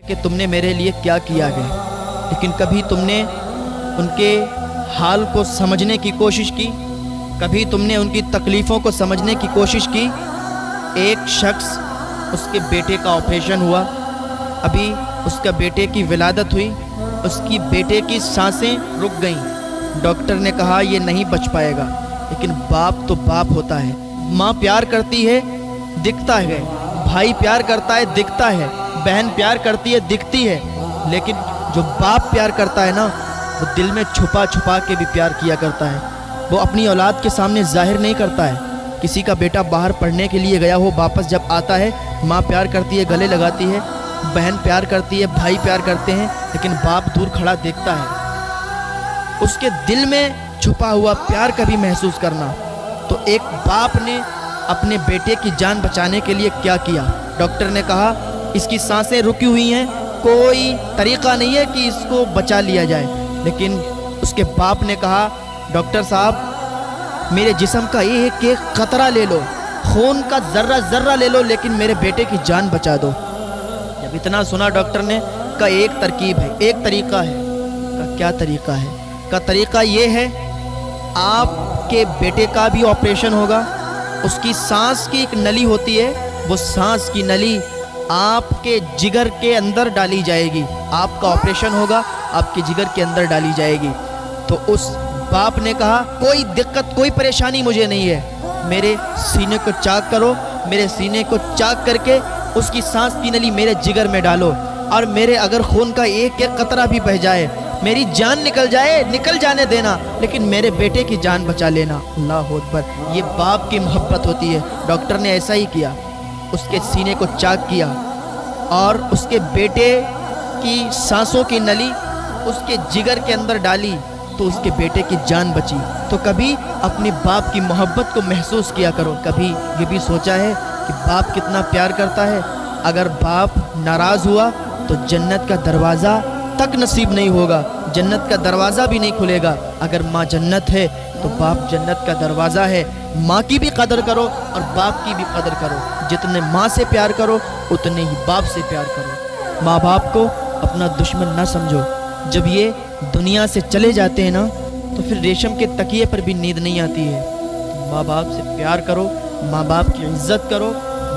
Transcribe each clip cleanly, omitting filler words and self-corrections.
کہ तुम ने मेरे लिए क्या किया है, लेकिन कभी तुमने उनके हाल को समझने की कोशिश की, कभी तुमने उनकी तकलीफ़ों को समझने की कोशिश की। एक शख्स, उसके बेटे का ऑपरेशन हुआ, अभी उसका बेटे की विलादत हुई, उसकी बेटे की सांसें रुक गईं। डॉक्टर ने कहा ये नहीं बच पाएगा, लेकिन बाप तो बाप होता है। माँ प्यार करती है, दिखता है, भाई प्यार करता है, दिखता है, बहन प्यार करती है, दिखती है, लेकिन जो बाप प्यार करता है ना, वो दिल में छुपा छुपा के भी प्यार किया करता है। वो अपनी औलाद के सामने जाहिर नहीं करता है। किसी का बेटा बाहर पढ़ने के लिए गया हो, वापस जब आता है, माँ प्यार करती है, गले लगाती है, बहन प्यार करती है, भाई प्यार करते हैं, लेकिन बाप दूर खड़ा देखता है। उसके दिल में छुपा हुआ प्यार कभी महसूस करना। तो एक बाप ने अपने बेटे की जान बचाने के लिए क्या किया? डॉक्टर ने कहा इसकी सांसें रुकी हुई हैं, कोई तरीक़ा नहीं है कि इसको बचा लिया जाए। लेकिन उसके बाप ने कहा डॉक्टर साहब मेरे जिस्म का एक एक क़तरा ले लो, खून का ज़र्रा ज़र्रा ले लो, लेकिन मेरे बेटे की जान बचा दो। जब इतना सुना डॉक्टर ने का एक तरकीब है, एक तरीक़ा है। का क्या तरीक़ा है? का तरीक़ा ये है, आपके बेटे का भी ऑपरेशन होगा, उसकी सांस की एक नली होती है, वो सांस की नली आपके जिगर के अंदर डाली जाएगी। आपका ऑपरेशन होगा, आपके जिगर के अंदर डाली जाएगी। तो उस बाप ने कहा कोई दिक्कत, कोई परेशानी मुझे नहीं है, मेरे सीने को चाक करो, मेरे सीने को चाक करके उसकी सांस की नली मेरे जिगर में डालो, और मेरे अगर खून का एक एक कतरा भी बह जाए, मेरी जान निकल जाए, निकल जाने देना, लेकिन मेरे बेटे की जान बचा लेना। अल्लाह अकबर। ये बाप की मोहब्बत होती है। डॉक्टर ने ऐसा ही किया, उसके सीने को चाक किया और उसके बेटे की सांसों की नली उसके जिगर के अंदर डाली, तो उसके बेटे की जान बची। तो कभी अपने बाप की मोहब्बत को महसूस किया करो। कभी ये भी सोचा है कि बाप कितना प्यार करता है? अगर बाप नाराज़ हुआ तो जन्नत का दरवाज़ा तक नसीब नहीं होगा, जन्नत का दरवाज़ा भी नहीं खुलेगा। अगर माँ जन्नत है तो बाप जन्नत का दरवाज़ा है। माँ की भी कदर करो और बाप की भी कदर करो। जितने माँ से प्यार करो उतने ही बाप से प्यार करो। माँ बाप को अपना दुश्मन ना समझो। जब ये दुनिया से चले जाते हैं ना, तो फिर रेशम के तकिए पर भी नींद नहीं आती है। तो माँ बाप से प्यार करो, माँ बाप की इज्जत करो,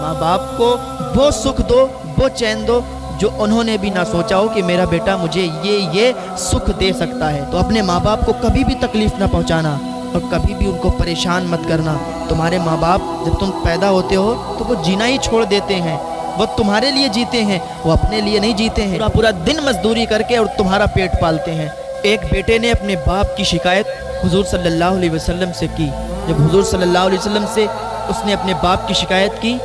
माँ बाप को वो सुख दो, वो चैन दो जो उन्होंने भी ना सोचा हो कि मेरा बेटा मुझे ये सुख दे सकता है। तो अपने माँ बाप को कभी भी तकलीफ़ ना पहुँचाना और कभी भी उनको परेशान मत करना। तुम्हारे माँ बाप जब तुम पैदा होते हो तो वो जीना ही छोड़ देते हैं, वो तुम्हारे लिए जीते हैं, वो अपने लिए नहीं जीते हैं। पूरा पूरा दिन मजदूरी करके और तुम्हारा पेट पालते हैं। एक बेटे ने अपने बाप की शिकायत हुजूर सल्लल्लाहु अलैहि वसल्लम से की। जब हुजूर सल्लल्लाहु अलैहि वसल्लम से उसने अपने बाप की शिकायत की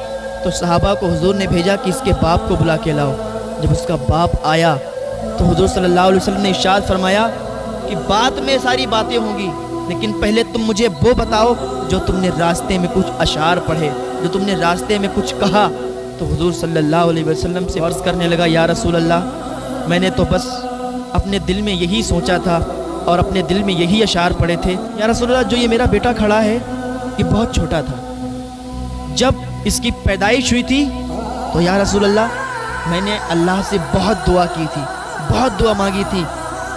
तो सहाबा को हुजूर ने भेजा कि इसके बाप को बुला के लाओ। जब उसका बाप आया तो हुजूर सल्लल्लाहु अलैहि वसल्लम ने इरशाद फरमाया कि बाद में सारी बातें होंगी, लेकिन पहले तुम मुझे वो बताओ जो तुमने रास्ते में कुछ अशार पढ़े, जो तुमने रास्ते में कुछ कहा। तो हुजूर सल्लल्लाहु अलैहि वसल्लम से अर्ज़ करने लगा, या रसूल अल्लाह मैंने तो बस अपने दिल में यही सोचा था और अपने दिल में यही अशार पढ़े थे। या रसूल अल्लाह जो ये मेरा बेटा खड़ा है ये बहुत छोटा था, जब इसकी पैदाइश हुई थी तो या रसूल अल्लाह मैंने अल्लाह से बहुत दुआ की थी, बहुत दुआ मांगी थी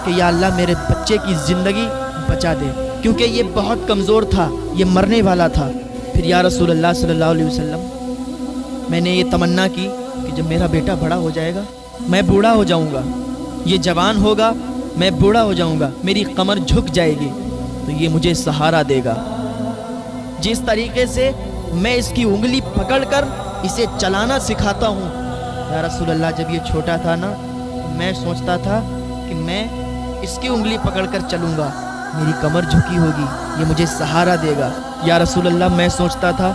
कि या अल्लाह मेरे बच्चे की ज़िंदगी बचा दे, क्योंकि ये बहुत कमज़ोर था, ये मरने वाला था। फिर या रसूल अल्लाह सल्लल्लाहु अलैहि वसल्लम मैंने ये तमन्ना की कि जब मेरा बेटा बड़ा हो जाएगा, मैं बूढ़ा हो जाऊंगा, ये जवान होगा, मैं बूढ़ा हो जाऊंगा, मेरी कमर झुक जाएगी, तो ये मुझे सहारा देगा। जिस तरीके से मैं इसकी उंगली पकड़कर इसे चलाना सिखाता हूँ, या रसूल अल्लाह जब ये छोटा था ना, मैं सोचता था कि मैं इसकी उंगली पकड़कर चलूँगा, मेरी कमर झुकी होगी, ये मुझे सहारा देगा। या रसूल अल्लाह मैं सोचता था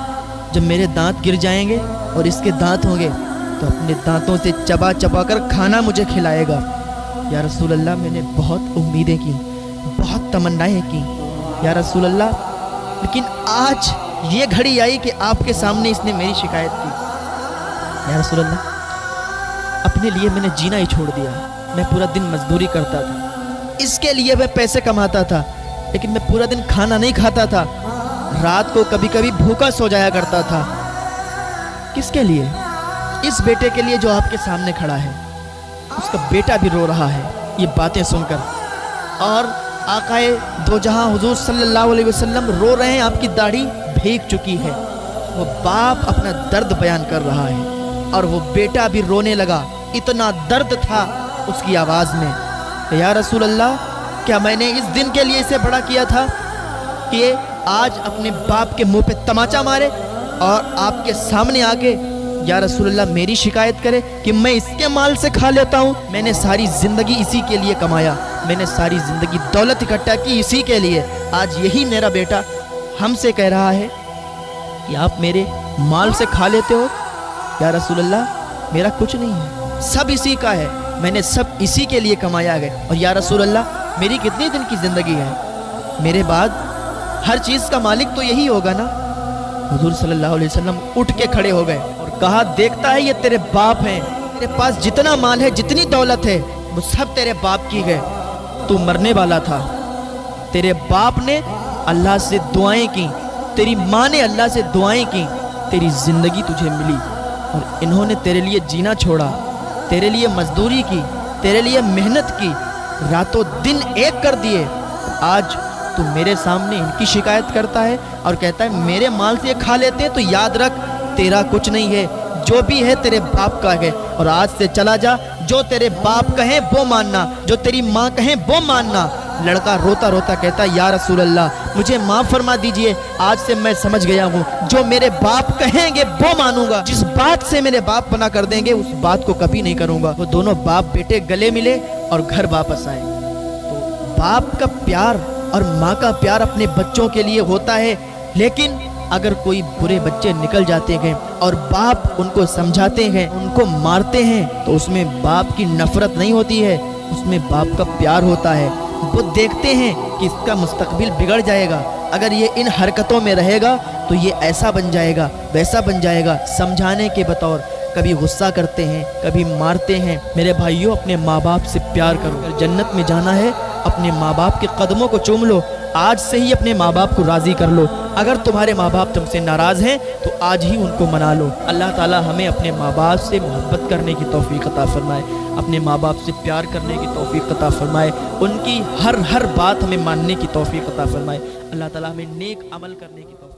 जब मेरे दांत गिर जाएंगे और इसके दांत होंगे तो अपने दांतों से चबा चबा कर खाना मुझे खिलाएगा। या रसूल अल्लाह मैंने बहुत उम्मीदें की, बहुत तमन्नाएं की या रसूल अल्लाह, लेकिन आज ये घड़ी आई कि आपके सामने इसने मेरी शिकायत की। या रसूल अल्लाह अपने लिए मैंने जीना ही छोड़ दिया। मैं पूरा दिन मजदूरी करता था, इसके लिए मैं पैसे कमाता था, लेकिन मैं पूरा दिन खाना नहीं खाता था, रात को कभी कभी भूखा सो जाया करता था। किसके लिए? इस बेटे के लिए जो आपके सामने खड़ा है। اس کا بیٹا بھی رو رہا ہے یہ باتیں سن کر، اور آقائے دو جہاں حضور صلی اللہ علیہ وسلم رو رہے ہیں، آپ کی داڑھی بھیگ چکی ہے۔ وہ باپ اپنا درد بیان کر رہا ہے اور وہ بیٹا بھی رونے لگا، اتنا درد تھا اس کی آواز میں کہ یا رسول اللہ، کیا میں نے اس دن کے لیے اسے بڑا کیا تھا کہ آج اپنے باپ کے منہ پہ تماچا مارے اور آپ کے سامنے آگے یا رسول اللہ میری شکایت کرے کہ میں اس کے مال سے کھا لیتا ہوں؟ میں نے ساری زندگی اسی کے لیے کمایا، میں نے ساری زندگی دولت اکٹھا کی اسی کے لیے، آج یہی میرا بیٹا ہم سے کہہ رہا ہے کہ آپ میرے مال سے کھا لیتے ہو؟ یا رسول اللہ میرا کچھ نہیں ہے، سب اسی کا ہے، میں نے سب اسی کے لیے کمایا ہے، اور یا رسول اللہ میری کتنی دن کی زندگی ہے، میرے بعد ہر چیز کا مالک تو یہی ہوگا نا۔ حضور صلی اللہ علیہ وسلم اٹھ کے کھڑے ہو گئے اور کہا دیکھتا ہے یہ تیرے باپ ہیں، تیرے پاس جتنا مال ہے جتنی دولت ہے وہ سب تیرے باپ کی ہے، تو مرنے والا تھا، تیرے باپ نے اللہ سے دعائیں کی، تیری ماں نے اللہ سے دعائیں کی، تیری زندگی تجھے ملی، اور انہوں نے تیرے لیے جینا چھوڑا، تیرے لیے مزدوری کی، تیرے لیے محنت کی، راتوں دن ایک کر دیے، آج تو میرے سامنے ان کی شکایت کرتا ہے اور کہتا ہے میرے مال سے یہ کھا لیتے ہیں، تو یاد رکھ تیرا کچھ نہیں ہے، جو بھی ہے تیرے باپ کا ہے، اور آج سے چلا جا، جو تیرے باپ کہیں وہ ماننا، جو تیری ماں کہیں وہ ماننا۔ لڑکا روتا روتا کہتا ہے یا رسول اللہ مجھے معاف فرما دیجئے، آج سے میں سمجھ گیا ہوں، جو میرے باپ کہیں گے وہ مانوں گا، جس بات سے میرے باپ منع کر دیں گے اس بات کو کبھی نہیں کروں گا۔ وہ دونوں باپ بیٹے گلے ملے اور گھر واپس آئے۔ تو باپ کا پیار اور ماں کا پیار اپنے بچوں کے لیے ہوتا ہے، لیکن اگر کوئی برے بچے نکل جاتے ہیں اور باپ ان کو سمجھاتے ہیں، ان کو مارتے ہیں، تو اس میں باپ کی نفرت نہیں ہوتی ہے، اس میں باپ کا پیار ہوتا ہے۔ وہ دیکھتے ہیں کہ اس کا مستقبل بگڑ جائے گا، اگر یہ ان حرکتوں میں رہے گا تو یہ ایسا بن جائے گا، ویسا بن جائے گا، سمجھانے کے بطور کبھی غصہ کرتے ہیں، کبھی مارتے ہیں۔ میرے بھائیوں، اپنے ماں باپ سے پیار کرو، اگر جنت میں جانا ہے اپنے ماں باپ کے قدموں کو چوم لو، آج سے ہی اپنے ماں باپ کو راضی کر لو، اگر تمہارے ماں باپ تم سے ناراض ہیں تو آج ہی ان کو منا لو۔ اللہ تعالی ہمیں اپنے ماں باپ سے محبت کرنے کی توفیق عطا فرمائے، اپنے ماں باپ سے پیار کرنے کی توفیق عطا فرمائے، ان کی ہر بات ہمیں ماننے کی توفیق عطا فرمائے۔ اللہ تعالی ہمیں نیک عمل کرنے کی توفیق